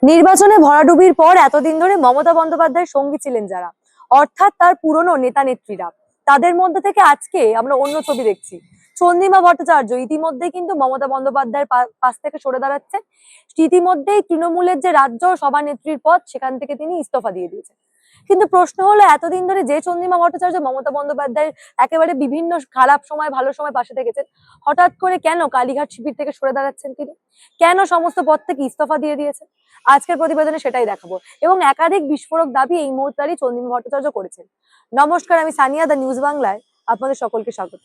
নির্বাচনে ভরাডুবির পর এতদিন ধরে মমতা বন্দ্যোপাধ্যায়ের সঙ্গী ছিলেন যারা, অর্থাৎ তার পুরনো নেতা নেত্রীরা, তাদের মধ্যে থেকে আজকে আমরা অন্য ছবি দেখছি। চন্দ্রিমা ভট্টাচার্য ইতিমধ্যেই কিন্তু মমতা বন্দ্যোপাধ্যায়ের পাশ থেকে সরে দাঁড়াচ্ছেন। ইতিমধ্যেই তৃণমূলের যে রাজ্য সভানেত্রীর পদ, সেখান থেকে তিনি ইস্তফা দিয়ে দিয়েছেন। কিন্তু প্রশ্ন হলো, এতদিন ধরে যে চন্দ্রিমা ভট্টাচার্য মমতা বন্দ্যোপাধ্যায়ের একেবারে বিভিন্ন খারাপ সময় ভালো সময় পাশে থেকেছেন, হঠাৎ করে কেন কালীঘাট শিবির থেকে সরে দাঁড়াচ্ছেন তিনি? কেন সমস্ত পদ থেকে ইস্তফা দিয়ে দিয়েছেন? আজকের প্রতিবেদনে সেটাই দেখাবো, এবং একাধিক বিস্ফোরক দাবি এই মুহূর্তে চন্দ্রিমা ভট্টাচার্য করেছেন। নমস্কার, আমি সানিয়া, দ্য নিউজ বাংলায় আপনাদের সকলকে স্বাগত।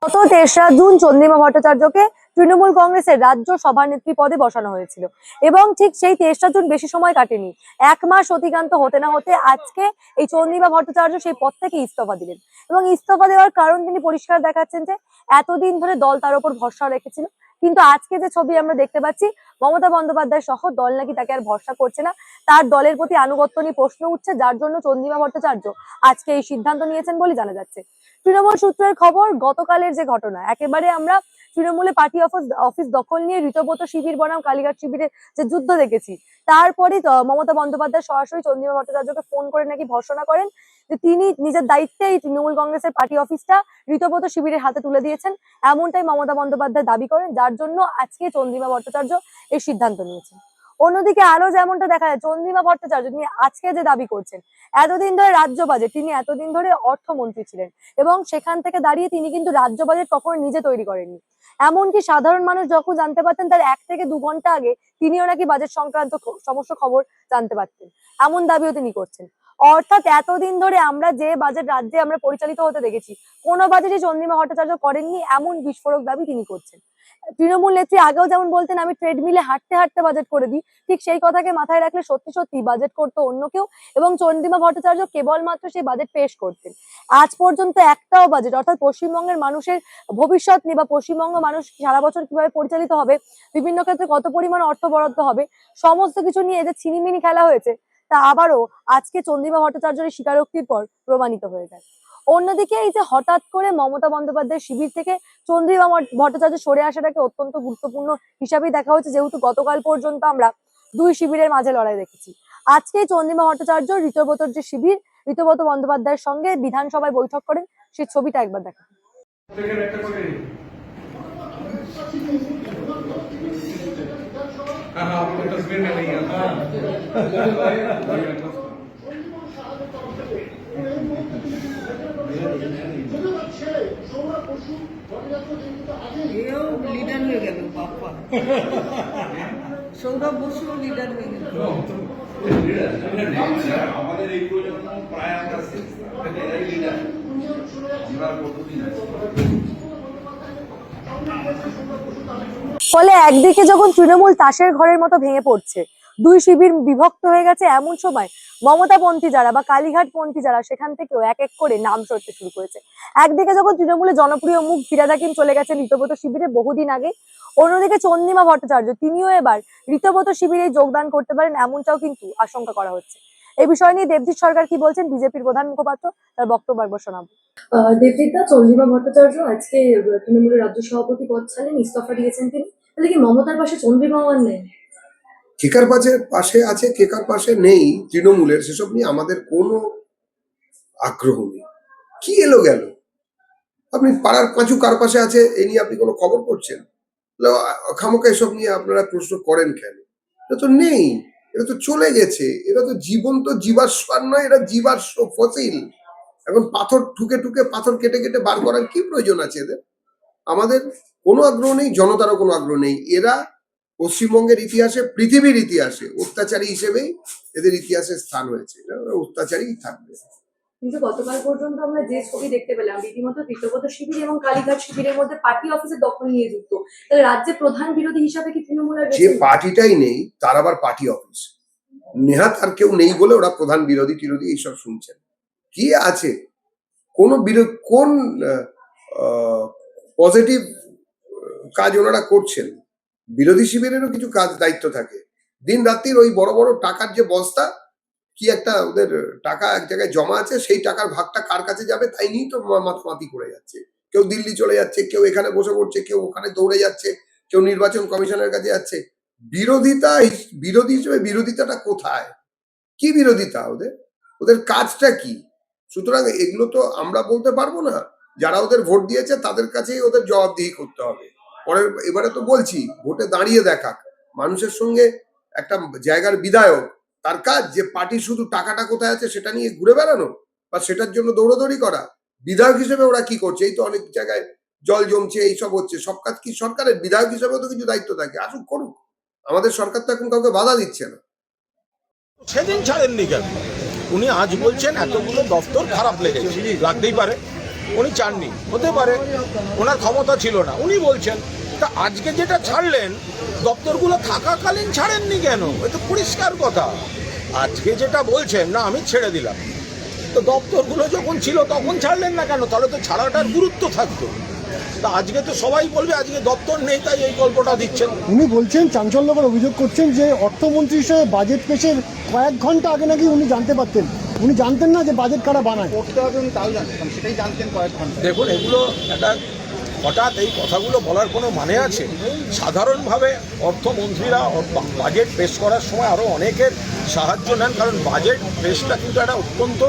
গত ৩রা জুন চন্দ্রিমা ভট্টাচার্যকে তৃণমূল কংগ্রেসের রাজ্য সভানেত্রী পদে বসানো হয়েছিল, এবং ঠিক সেই ৩রা জুন বেশি সময় কাটেনি, 1 মাস অতিক্রান্ত হতে না হতে আজকে এই চন্দ্রিমা ভট্টাচার্য সেই পদ থেকে ইস্তফা দিলেন। এবং ইস্তফা দেওয়ার কারণ তিনি পরিষ্কার দেখাচ্ছেন যে এতদিন ধরে দল তার উপর ভরসা রেখেছিল, কিন্তু আজকে যে ছবি আমরা দেখতে পাচ্ছি, মমতা বন্দ্যোপাধ্যায় সহ দল নাকি তাকে আর ভরসা করছে না, তার দলের প্রতি আনুগত্য নিয়ে প্রশ্ন উঠছে, যার জন্য চন্দ্রিমা ভট্টাচার্য আজকে এই সিদ্ধান্ত নিয়েছেন বলে জানা যাচ্ছে। তৃণমূল সূত্রের খবর, গতকালের যে ঘটনা, একেবারে আমরা তৃণমূলে পার্টি অফিস দখল নিয়ে ঋতব্রত শিবির বনাম কালীঘাট শিবিরের যে যুদ্ধ দেখেছি, তারপরে মমতা বন্দ্যোপাধ্যায় সরাসরি চন্দ্রিমা ভট্টাচার্যকে ফোন করে নাকি ঘোষণা করেন যে তিনি নিজের দায়িত্বে এই তৃণমূল কংগ্রেসের পার্টি অফিসটা ঋতব্রত শিবিরের হাতে তুলে দিয়েছেন। এমনটাই মমতা বন্দ্যোপাধ্যায় দাবি করেন, যার জন্য আজকে চন্দ্রিমা ভট্টাচার্য এই সিদ্ধান্ত নিয়েছেন। অন্যদিকে আরো যেমনটা দেখা যায়, চন্দ্রিমা ভট্টাচার্য তিনি আজকে যে দাবি করছেন, এতদিন ধরে রাজ্য বাজেট, তিনি এতদিন ধরে অর্থমন্ত্রী ছিলেন, এবং সেখান থেকে দাঁড়িয়ে তিনি কিন্তু রাজ্য বাজেট কখনো নিজে তৈরি করেননি। এমনকি সাধারণ মানুষ যখন জানতে পারতেন, তার 1 থেকে 2 ঘন্টা আগে তিনিও নাকি বাজেট সংক্রান্ত সমস্ত খবর জানতে পারতেন, এমন দাবিও তিনি করছেন। অর্থাৎ এতদিন ধরে আমরা যে বাজেট রাজ্যে আমরা পরিচালিত হতে দেখেছি, কোনো বাজেটই চন্দ্রিমা ভট্টাচার্য করেননি, এমন বিস্ফোরক দাবি তিনি করছেন। তৃণমূল নেত্রী আগেও যেমন বলতেন, আমি ট্রেডমিলে হাঁটতে হাঁটতে বাজেট করে দিই, ঠিক সেই কথাকে মাথায় রাখলে সত্যি সত্যি বাজেট করতো অন্য কেউ, এবং চন্দ্রিমা ভট্টাচার্য কেবলমাত্র সেই বাজেট পেশ করতেন। আজ পর্যন্ত একটাও বাজেট, অর্থাৎ পশ্চিমবঙ্গের মানুষের ভবিষ্যৎ নিয়ে বা পশ্চিমবঙ্গ মানুষ সারা বছর কিভাবে পরিচালিত হবে, বিভিন্ন ক্ষেত্রে কত পরিমাণ অর্থ বরাদ্দ হবে, সমস্ত কিছু নিয়ে যে ছিনিমিনি খেলা হয়েছে, তা আবারও আজকে চন্দ্রিমা ভট্টাচার্যের স্বীকারোক্তির পর প্রমাণিত হয়ে যায়। অন্যদিকে এই যে হঠাৎ করে মমতা বন্দ্যোপাধ্যায়ের শিবির থেকে চন্দ্রিমা ভট্টাচার্য সরে আসাটাকে অত্যন্ত গুরুত্বপূর্ণ হিসাবেই দেখা হচ্ছে, যেহেতু গতকাল পর্যন্ত আমরা 2 শিবিরের মাঝে লড়াই দেখেছি। আজকে চন্দ্রিমা ভট্টাচার্য ঋতব্রতর যে শিবির, ঋতব্রত বন্দ্যোপাধ্যায়ের সঙ্গে বিধানসভায় বৈঠক করেন, সেই ছবিটা একবার দেখা। লিডার হয়ে গেল বাপ্পা, সৌরভ বসু লিডার হয়ে গেল। আমাদের এই প্রজন্ম প্রায় আমরা লিডার, আমরা কতদিন আছি। ফলে একদিকে যখন তৃণমূল তাসের ঘরের মতো ভেঙে পড়ছে, 2 শিবির বিভক্ত হয়ে গেছে, এমন সময় মমতাপন্থী যারা বা কালীঘাটপন্থী যারা, সেখান থেকেও এক এক করে নাম সরতে শুরু করেছে। একদিকে যখন তৃণমূলের জনপ্রিয় মুখ ফিরহাদ হাকিম চলে গেছেন ঋতব্রত শিবিরে বহুদিন আগে, অন্যদিকে চন্দ্রিমা ভট্টাচার্য তিনিও এবার ঋতব্রত শিবিরে যোগদান করতে পারেন, এমনটাও কিন্তু আশঙ্কা করা হচ্ছে। এই বিষয় নিয়ে দেবজিৎ সরকার কি বলছেন, বিজেপির প্রধান মুখপাত্র, তার বক্তব্য একবার শোনাবো। দেবজিৎদা, চন্দ্রিমা ভট্টাচার্য আজকে তৃণমূলের রাজ্য সভাপতি পদ ছাড়েন, ইস্তফা দিয়েছেন তিনি, তাহলে কি মমতার পাশে চন্দ্রিমা নেই? কেকার পাশে আছে, কেকার পাশে নেই তৃণমূলের, সেসব নিয়ে আমাদের কোনো আগ্রহ নেই। কি এলো গেল, আপনি পাড়ার পাঁচু কার পাশে আছে এই নিয়ে আপনি কোনো খবর করছেন? খামোকা এসব নিয়ে আপনারা প্রশ্ন করেন কেন? এটা তো নেই, এটা তো চলে গেছে, এটা তো জীবন্ত জীবাশ্ম নয়, এটা জীবাশ্ম ফসিল। এখন পাথর ঠুকে ঠুকে, পাথর কেটে কেটে বার করার কি প্রয়োজন আছে এদের? আমাদের কোনো আগ্রহ নেই, জনতারও কোনো আগ্রহ নেই। এরা পশ্চিমবঙ্গের ইতিহাসে, পৃথিবীর ইতিহাসে অত্যাচারী হিসেবেই এদের ইতিহাসে স্থান হয়েছে, অত্যাচারী থাকবে। কিন্তু গতকাল পর্যন্ত আমরা যে ছবি দেখতে পেলাম, রীতিমতো ঋতব্রত শিবির এবং কালীঘাট শিবিরের মধ্যে পার্টি অফিসের দখল নিয়ে যুক্ত, তাহলে রাজ্যে প্রধান বিরোধী হিসাবে কি তৃণমূলের যে পার্টিটাই নেই তার আবার পার্টি অফিস, নেহাত আর কেউ নেই বলে ওরা প্রধান বিরোধী টিরোধী এইসব শুনছেন। কি আছে, কোন বিরোধ, কোন পজিটিভ কাজ ওনারা করছেন? বিরোধী শিবিরেরও কিছু কাজ দায়িত্ব থাকে। দিন রাত্রির ওই বড় বড় টাকার যে বস্তা, কি একটা ওদের টাকা এক জায়গায় জমা আছে, সেই টাকার ভাগটা কার কাছে যাবে তাই নিয়েই তো মাতামাতি করে যাচ্ছে। কেউ দিল্লি চলে যাচ্ছে, কেউ এখানে বসে পড়ছে, কেউ ওখানে দৌড়ে যাচ্ছে, কেউ নির্বাচন কমিশনের কাছে যাচ্ছে। বিরোধী হিসেবে বিরোধিতাটা কোথায়? কি বিরোধিতা ওদের? ওদের কাজটা কি? সুতরাং এগুলো তো আমরা বলতে পারবো না। যারা ওদের ভোট দিয়েছে তাদের কাছেই ওদের জবাবদিহি করতে হবে। এবারে তো বলছি, ভোটে দাঁড়িয়ে দেখাক। মানুষের সঙ্গে একটা জায়গার বিধায়ক, তার কাজ যে পার্টি শুধু টাকাটা কোথায় আছে সেটা নিয়ে ঘুরে বেড়ানো বা সেটার জন্য দৌড়াদৌড়ি করা। বিধায়ক হিসেবে ওরা কি করছে? এই তো অনেক জায়গায় জল জমছে, এইসব হচ্ছে। সব কাজ কি সরকারের? বিধায়ক হিসেবেও তো কিছু দায়িত্ব থাকে, আসুক করুক। আমাদের সরকার তো এখন কাউকে বাধা দিচ্ছে না। সেদিন ছাড়েননি কেন? উনি আজ বলছেন এতগুলো দপ্তর খারাপ লেগেছে, লাগতেই পারে, উনি চাননি, হতে পারে, ওনার ক্ষমতা ছিল না, উনি বলছেন। তা আজকে যেটা ছাড়লেন, দপ্তরগুলো থাকাকালীন ছাড়েননি কেন? এটা পরিষ্কার কথা। আজকে যেটা বলছেন, না আমি ছেড়ে দিলাম, তো দপ্তরগুলো যখন ছিল তখন ছাড়লেন না কেন? তাহলে তো ছাড়াটার গুরুত্ব থাকতো। তা আজকে তো সবাই বলবে আজকে দপ্তর নেই তাই এই গল্পটা দিচ্ছেন। উনি বলছেন, চাঞ্চল্যকর অভিযোগ করছেন যে অর্থমন্ত্রী হিসেবে বাজেট পেশের কয়েক ঘন্টা আগে নাকি উনি জানতে পারতেন, উনি জানতেন না যে বাজেট কারা বানায়। করতে হবে উনি তাও জানতেন, সেটাই জানতেন কয়েক ঘন্টা। দেখুন, এগুলো একটা হঠাৎ এই কথাগুলো বলার কোনো মানে আছে? সাধারণভাবে অর্থমন্ত্রীরা বাজেট পেশ করার সময় আরও অনেকের সাহায্য নেন, কারণ বাজেট পেশটা কিন্তু একটা অত্যন্ত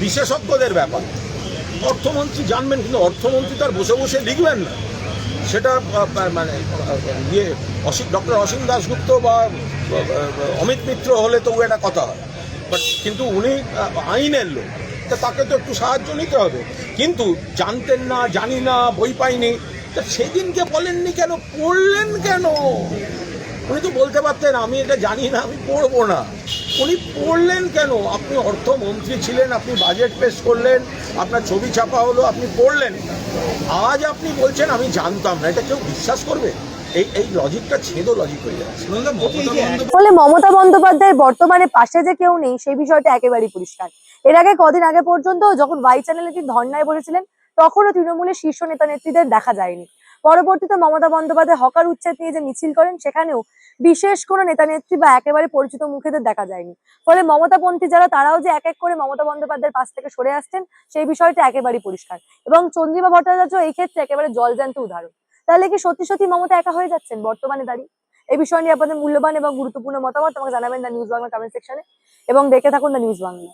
বিশেষজ্ঞদের ব্যাপার। অর্থমন্ত্রী জানবেন, কিন্তু অর্থমন্ত্রী তার বসে বসে লিখবেন না। সেটা মানে ইয়ে ডক্টর অসীম দাশগুপ্ত বা অমিত মিত্র হলে তবু একটা কথা হয়, বাট কিন্তু উনি আইনের লোক, তা তাকে তো একটু সাহায্য নিতে হবে। কিন্তু জানতেন না, জানি না, বই পাইনি, তা সেদিনকে বলেননি কেন? পড়লেন কেন? উনি তো বলতে পারতেন আমি এটা জানি না, আমি পড়বো না। উনি পড়লেন কেন? আপনি অর্থমন্ত্রী ছিলেন, আপনি বাজেট পেশ করলেন, আপনার ছবি ছাপা হলো, আপনি পড়লেন। আজ আপনি বলছেন আমি জানতাম না, এটা কেউ বিশ্বাস করবে? এই লজিকটা ছেদো লজিক হয়ে যাচ্ছে। ফলে মমতা বন্দ্যোপাধ্যায়ের বর্তমানে পাশে যে কেউ নেই সেই বিষয়টা একেবারেই পরিষ্কার। এর আগে কদিন আগে পর্যন্ত যখন ওয়াই চ্যানেলে তিনি ধর্নায় বসেছিলেন তখনও তৃণমূলের শীর্ষ নেতা নেত্রীদের দেখা যায়নি। পরবর্তীতে মমতা বন্দ্যোপাধ্যায় হকার উচ্ছেদ নিয়ে যে মিছিল করেন সেখানেও বিশেষ কোনো নেতা নেত্রী বা একেবারে পরিচিত মুখেদের দেখা যায়নি। ফলে মমতাপন্থী যারা তারাও যে এক এক করে মমতা বন্দ্যোপাধ্যায়ের পাশ থেকে সরে আসছেন সেই বিষয়টা একেবারেই পরিষ্কার। এবং চন্দ্রিমা ভট্টাচার্য এই ক্ষেত্রে একেবারে জলজ্যান্ত উদাহরণ। তাহলে কি সত্যি সত্যি মমতা একা হয়ে যাচ্ছেন বর্তমানে দাঁড়িয়ে? এই বিষয় নিয়ে আপনাদের মূল্যবান এবং গুরুত্বপূর্ণ মতামত আমাকে জানাবেন দ্য নিউজ বাংলা কমেন্ট সেকশনে এবং দেখে থাকুন দ্য নিউজ বাংলা।